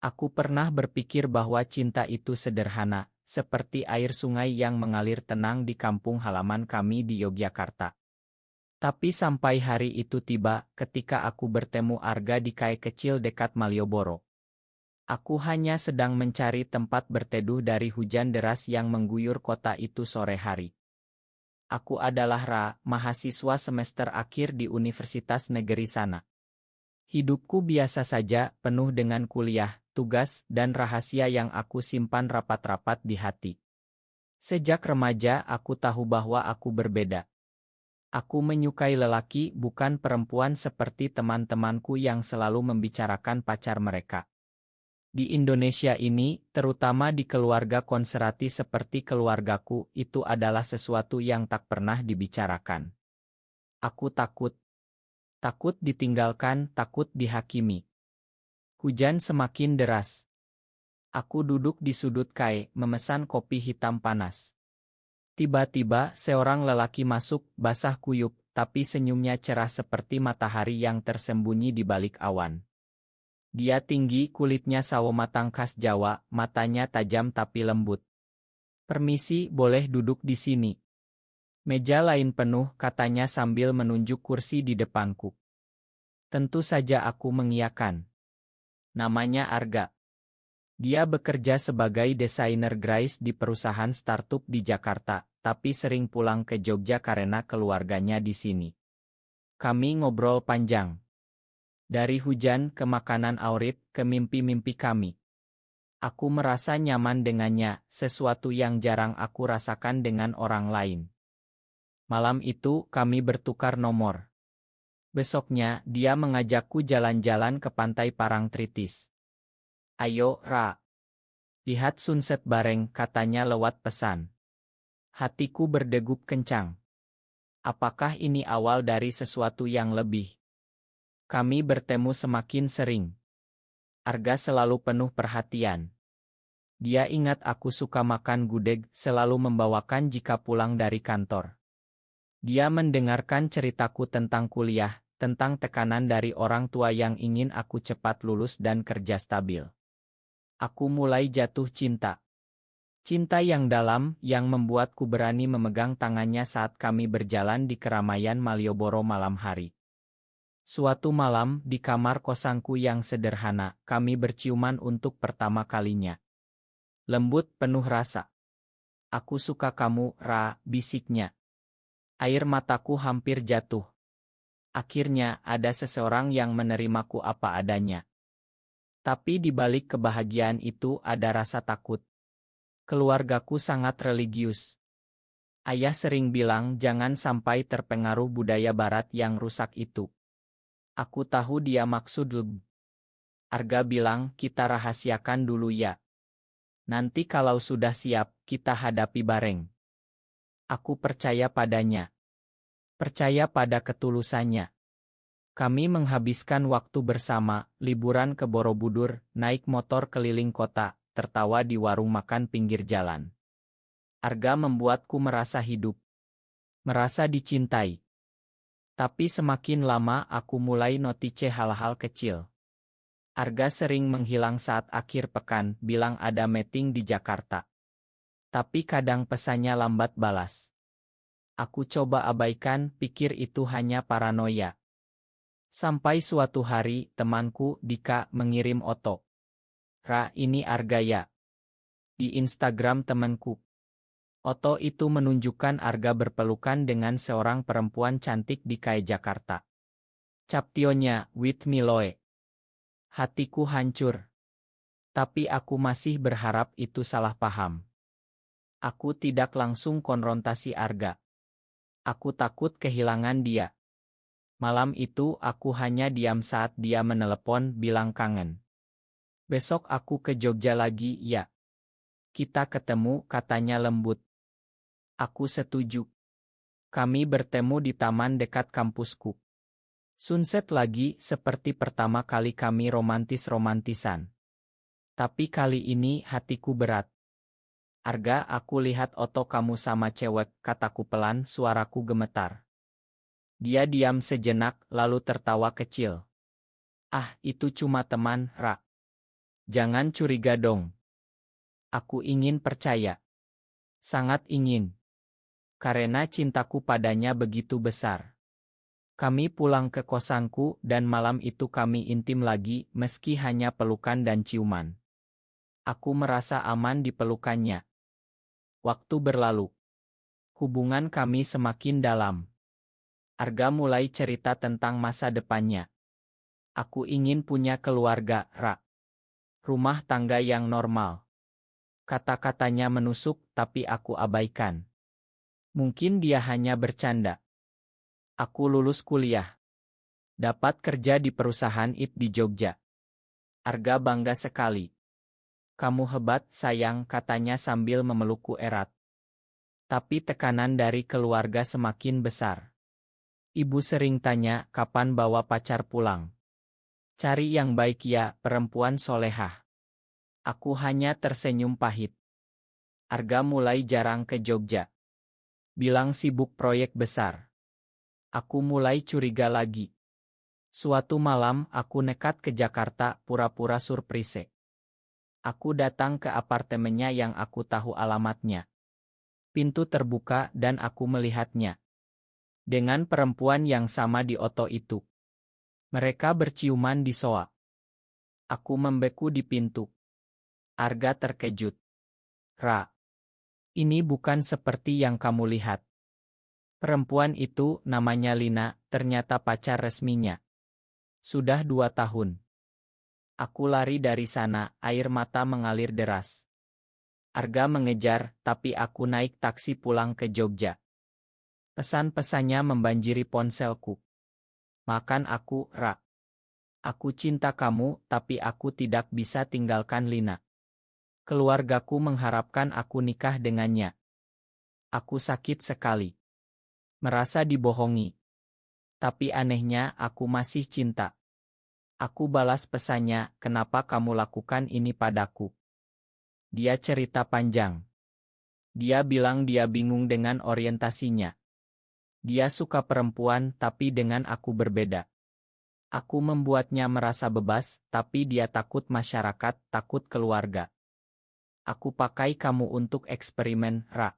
Aku pernah berpikir bahwa cinta itu sederhana, seperti air sungai yang mengalir tenang di kampung halaman kami di Yogyakarta. Tapi sampai hari itu tiba, ketika aku bertemu Arga di kai kecil dekat Malioboro. Aku hanya sedang mencari tempat berteduh dari hujan deras yang mengguyur kota itu sore hari. Aku adalah Ra, mahasiswa semester akhir di Universitas Negeri sana. Hidupku biasa saja, penuh dengan kuliah, tugas, dan rahasia yang aku simpan rapat-rapat di hati. Sejak remaja aku tahu bahwa aku berbeda. Aku menyukai lelaki, bukan perempuan seperti teman-temanku yang selalu membicarakan pacar mereka. Di Indonesia ini, terutama di keluarga konservatif seperti keluargaku, itu adalah sesuatu yang tak pernah dibicarakan. Aku takut. Takut ditinggalkan, takut dihakimi. Hujan semakin deras. Aku duduk di sudut kai, memesan kopi hitam panas. Tiba-tiba, seorang lelaki masuk, basah kuyup, tapi senyumnya cerah seperti matahari yang tersembunyi di balik awan. Dia tinggi, kulitnya sawo matang khas Jawa, matanya tajam tapi lembut. "Permisi, boleh duduk di sini?" "Meja lain penuh," katanya sambil menunjuk kursi di depanku. Tentu saja aku mengiyakan. Namanya Arga. Dia bekerja sebagai desainer grafis di perusahaan startup di Jakarta, tapi sering pulang ke Jogja karena keluarganya di sini. Kami ngobrol panjang. Dari hujan ke makanan awrit ke mimpi-mimpi kami. Aku merasa nyaman dengannya, sesuatu yang jarang aku rasakan dengan orang lain. Malam itu kami bertukar nomor. Besoknya dia mengajakku jalan-jalan ke pantai Parangtritis. "Ayo, Ra. Lihat sunset bareng," katanya lewat pesan. Hatiku berdegup kencang. Apakah ini awal dari sesuatu yang lebih? Kami bertemu semakin sering. Arga selalu penuh perhatian. Dia ingat aku suka makan gudeg, selalu membawakan jika pulang dari kantor. Dia mendengarkan ceritaku tentang kuliah, tentang tekanan dari orang tua yang ingin aku cepat lulus dan kerja stabil. Aku mulai jatuh cinta. Cinta yang dalam, yang membuatku berani memegang tangannya saat kami berjalan di keramaian Malioboro malam hari. Suatu malam, di kamar kosanku yang sederhana, kami berciuman untuk pertama kalinya. Lembut, penuh rasa. "Aku suka kamu, Ra," bisiknya. Air mataku hampir jatuh. Akhirnya, ada seseorang yang menerimaku apa adanya. Tapi di balik kebahagiaan itu ada rasa takut. Keluargaku sangat religius. Ayah sering bilang jangan sampai terpengaruh budaya barat yang rusak itu. Aku tahu dia maksud lebih. Arga bilang, "Kita rahasiakan dulu ya. Nanti kalau sudah siap, kita hadapi bareng." Aku percaya padanya. Percaya pada ketulusannya. Kami menghabiskan waktu bersama, liburan ke Borobudur, naik motor keliling kota, tertawa di warung makan pinggir jalan. Arga membuatku merasa hidup. Merasa dicintai. Tapi semakin lama aku mulai notice hal-hal kecil. Arga sering menghilang saat akhir pekan, bilang ada meeting di Jakarta. Tapi kadang pesannya lambat balas. Aku coba abaikan, pikir itu hanya paranoia. Sampai suatu hari, temanku, Dika, mengirim foto. "Ra, ini Arga ya?" Di Instagram temanku. Foto itu menunjukkan Arga berpelukan dengan seorang perempuan cantik di kai Jakarta. Captionnya, "With me Loe." Hatiku hancur. Tapi aku masih berharap itu salah paham. Aku tidak langsung konfrontasi Arga. Aku takut kehilangan dia. Malam itu aku hanya diam saat dia menelepon bilang kangen. "Besok aku ke Jogja lagi ya. Kita ketemu," katanya lembut. Aku setuju. Kami bertemu di taman dekat kampusku. Sunset lagi, seperti pertama kali kami romantis-romantisan. Tapi kali ini hatiku berat. "Arga, aku lihat foto kamu sama cewek," kataku pelan, suaraku gemetar. Dia diam sejenak, lalu tertawa kecil. "Ah, itu cuma teman, Ra. Jangan curiga dong. Aku ingin percaya. Sangat ingin. Karena cintaku padanya begitu besar. Kami pulang ke kosanku dan malam itu kami intim lagi meski hanya pelukan dan ciuman. Aku merasa aman di pelukannya. Waktu berlalu. Hubungan kami semakin dalam. Arga mulai cerita tentang masa depannya. Aku ingin punya keluarga, Ra. Rumah tangga yang normal. Kata-katanya menusuk tapi aku abaikan. Mungkin dia hanya bercanda. Aku lulus kuliah. Dapat kerja di perusahaan IT di Jogja. Arga bangga sekali. Kamu hebat sayang, katanya sambil memelukku erat. Tapi tekanan dari keluarga semakin besar. Ibu sering tanya kapan bawa pacar pulang. Cari yang baik ya, perempuan solehah. Aku hanya tersenyum pahit. Arga mulai jarang ke Jogja. Bilang sibuk proyek besar. Aku mulai curiga lagi. Suatu malam aku nekat ke Jakarta pura-pura surprise. Aku datang ke apartemennya yang aku tahu alamatnya. Pintu terbuka dan aku melihatnya. Dengan perempuan yang sama di oto itu. Mereka berciuman di soa. Aku membeku di pintu. Arga terkejut. Ra, ini bukan seperti yang kamu lihat. Perempuan itu namanya Lina, ternyata pacar resminya. Sudah 2 tahun. Aku lari dari sana, air mata mengalir deras. Arga mengejar, tapi aku naik taksi pulang ke Jogja. Pesan-pesannya membanjiri ponselku. Makan aku, Ra. Aku cinta kamu, tapi aku tidak bisa tinggalkan Lina. Keluargaku mengharapkan aku nikah dengannya. Aku sakit sekali. Merasa dibohongi. Tapi anehnya aku masih cinta. Aku balas pesannya, kenapa kamu lakukan ini padaku? Dia cerita panjang. Dia bilang dia bingung dengan orientasinya. Dia suka perempuan tapi dengan aku berbeda. Aku membuatnya merasa bebas, tapi dia takut masyarakat, takut keluarga. Aku pakai kamu untuk eksperimen, Ra.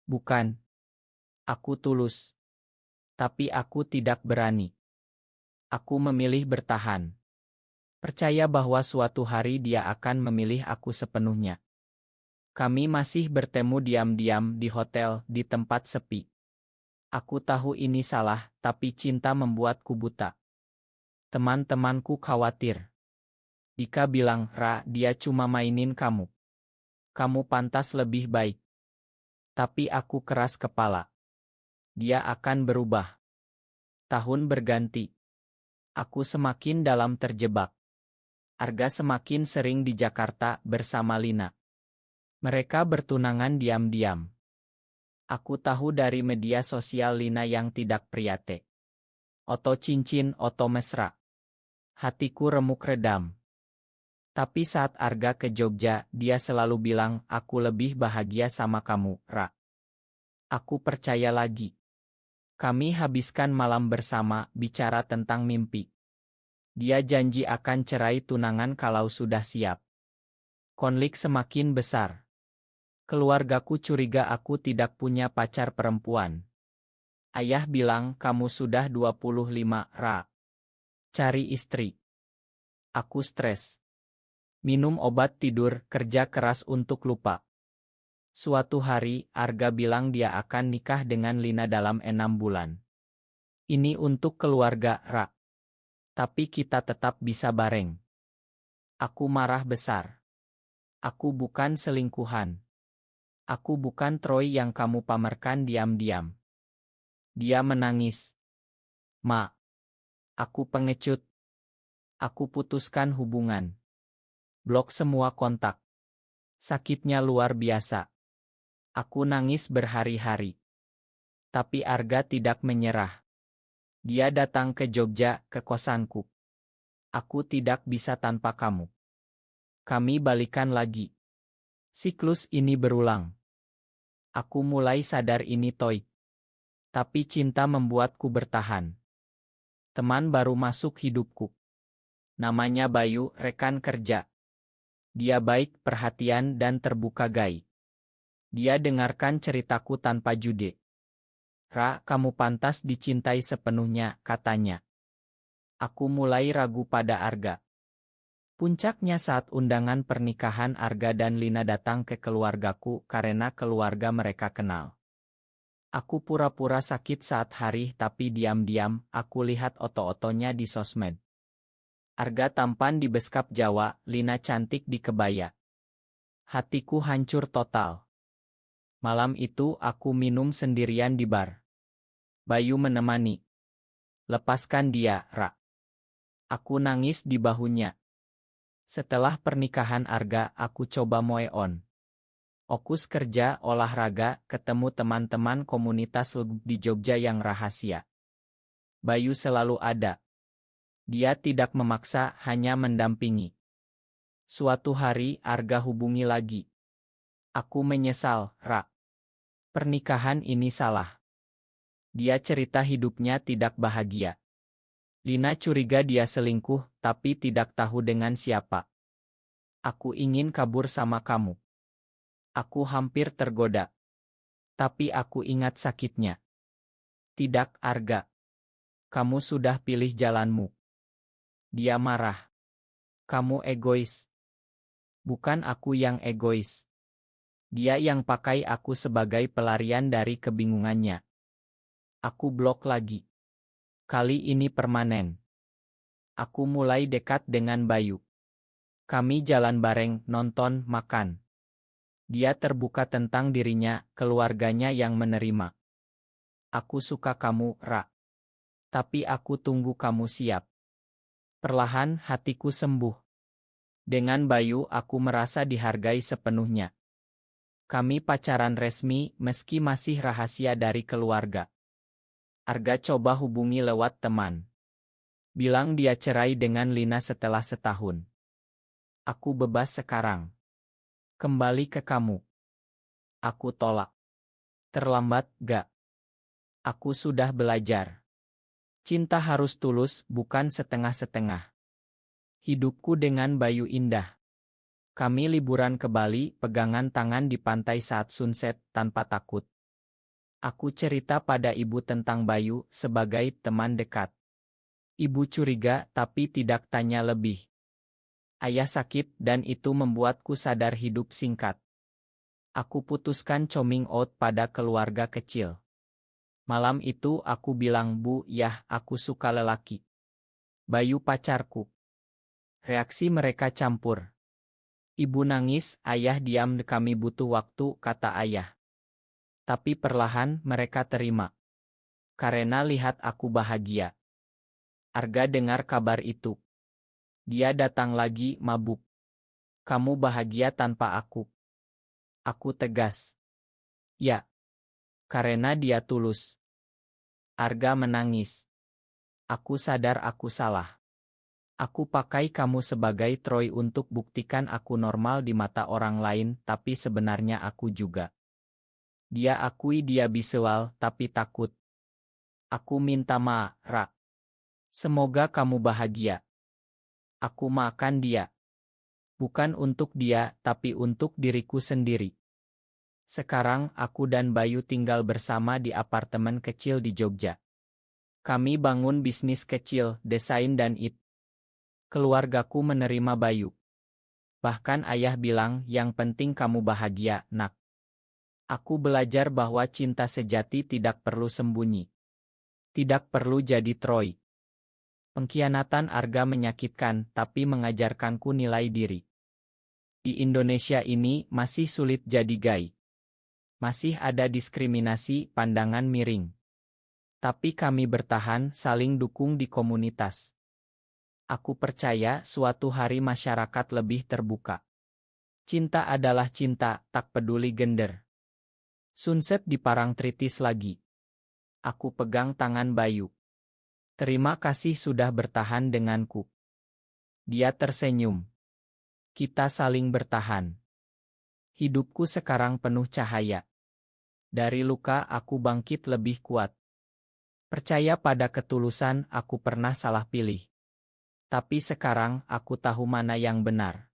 Bukan. Aku tulus. Tapi aku tidak berani. Aku memilih bertahan. Percaya bahwa suatu hari dia akan memilih aku sepenuhnya. Kami masih bertemu diam-diam di hotel, di tempat sepi. Aku tahu ini salah, tapi cinta membuatku buta. Teman-temanku khawatir. Dika bilang, Ra, dia cuma mainin kamu. Kamu pantas lebih baik. Tapi aku keras kepala. Dia akan berubah. Tahun berganti. Aku semakin dalam terjebak. Arga semakin sering di Jakarta bersama Lina. Mereka bertunangan diam-diam. Aku tahu dari media sosial Lina yang tidak priate. Oto cincin, oto mesra. Hatiku remuk redam. Tapi saat Arga ke Jogja, dia selalu bilang, aku lebih bahagia sama kamu, Ra. Aku percaya lagi. Kami habiskan malam bersama, bicara tentang mimpi. Dia janji akan cerai tunangan kalau sudah siap. Konflik semakin besar. Keluargaku curiga aku tidak punya pacar perempuan. Ayah bilang kamu sudah 25, Ra. Cari istri. Aku stres. Minum obat tidur, kerja keras untuk lupa. Suatu hari, Arga bilang dia akan nikah dengan Lina dalam 6 bulan. Ini untuk keluarga, Ra. Tapi kita tetap bisa bareng. Aku marah besar. Aku bukan selingkuhan. Aku bukan Troy yang kamu pamerkan diam-diam. Dia menangis. Ma. Aku pengecut. Aku putuskan hubungan. Blok semua kontak. Sakitnya luar biasa. Aku nangis berhari-hari. Tapi Arga tidak menyerah. Dia datang ke Jogja, ke kosanku. Aku tidak bisa tanpa kamu. Kami balikan lagi. Siklus ini berulang. Aku mulai sadar ini toy. Tapi cinta membuatku bertahan. Teman baru masuk hidupku. Namanya Bayu, rekan kerja. Dia baik, perhatian, dan terbuka Gai. Dia dengarkan ceritaku tanpa jude. Ra, kamu pantas dicintai sepenuhnya, katanya. Aku mulai ragu pada Arga. Puncaknya saat undangan pernikahan Arga dan Lina datang ke keluargaku karena keluarga mereka kenal. Aku pura-pura sakit saat hari tapi diam-diam aku lihat oto-otonya di sosmed. Arga tampan di beskap Jawa, Lina cantik di kebaya. Hatiku hancur total. Malam itu aku minum sendirian di bar. Bayu menemani. Lepaskan dia, Ra. Aku nangis di bahunya. Setelah pernikahan Arga, aku coba moe on. Fokus kerja, olahraga, ketemu teman-teman komunitas di Jogja yang rahasia. Bayu selalu ada. Dia tidak memaksa, hanya mendampingi. Suatu hari, Arga hubungi lagi. Aku menyesal, Ra. Pernikahan ini salah. Dia cerita hidupnya tidak bahagia. Lina curiga dia selingkuh, tapi tidak tahu dengan siapa. Aku ingin kabur sama kamu. Aku hampir tergoda. Tapi aku ingat sakitnya. Tidak, Arga. Kamu sudah pilih jalanmu. Dia marah. Kamu egois. Bukan aku yang egois. Dia yang pakai aku sebagai pelarian dari kebingungannya. Aku blok lagi. Kali ini permanen. Aku mulai dekat dengan Bayu. Kami jalan bareng, nonton, makan. Dia terbuka tentang dirinya, keluarganya yang menerima. Aku suka kamu, Ra. Tapi aku tunggu kamu siap. Perlahan hatiku sembuh. Dengan Bayu aku merasa dihargai sepenuhnya. Kami pacaran resmi meski masih rahasia dari keluarga. Arga coba hubungi lewat teman. Bilang dia cerai dengan Lina setelah setahun. Aku bebas sekarang. Kembali ke kamu. Aku tolak. Terlambat, gak? Aku sudah belajar. Cinta harus tulus, bukan setengah-setengah. Hidupku dengan Bayu indah. Kami liburan ke Bali, pegangan tangan di pantai saat sunset, tanpa takut. Aku cerita pada ibu tentang Bayu sebagai teman dekat. Ibu curiga tapi tidak tanya lebih. Ayah sakit dan itu membuatku sadar hidup singkat. Aku putuskan coming out pada keluarga kecil. Malam itu aku bilang, Bu, yah, aku suka lelaki. Bayu pacarku. Reaksi mereka campur. Ibu nangis, ayah diam, kami butuh waktu, kata ayah. Tapi perlahan mereka terima. Karena lihat aku bahagia. Arga dengar kabar itu. Dia datang lagi, mabuk. Kamu bahagia tanpa aku. Aku tegas. Ya. Karena dia tulus. Arga menangis. Aku sadar aku salah. Aku pakai kamu sebagai Troy untuk buktikan aku normal di mata orang lain, tapi sebenarnya aku juga. Dia akui dia biseksual, tapi takut. Aku minta maaf, Ra. Semoga kamu bahagia. Aku maafkan dia. Bukan untuk dia, tapi untuk diriku sendiri. Sekarang aku dan Bayu tinggal bersama di apartemen kecil di Jogja. Kami bangun bisnis kecil, desain dan IT. Keluargaku menerima Bayu. Bahkan ayah bilang, yang penting kamu bahagia, nak. Aku belajar bahwa cinta sejati tidak perlu sembunyi. Tidak perlu jadi Troy. Pengkhianatan Arga menyakitkan, tapi mengajarkanku nilai diri. Di Indonesia ini masih sulit jadi gay. Masih ada diskriminasi, pandangan miring. Tapi kami bertahan, saling dukung di komunitas. Aku percaya suatu hari masyarakat lebih terbuka. Cinta adalah cinta, tak peduli gender. Sunset di Parangtritis lagi. Aku pegang tangan Bayu. Terima kasih sudah bertahan denganku. Dia tersenyum. Kita saling bertahan. Hidupku sekarang penuh cahaya. Dari luka aku bangkit lebih kuat. Percaya pada ketulusan, aku pernah salah pilih. Tapi sekarang aku tahu mana yang benar.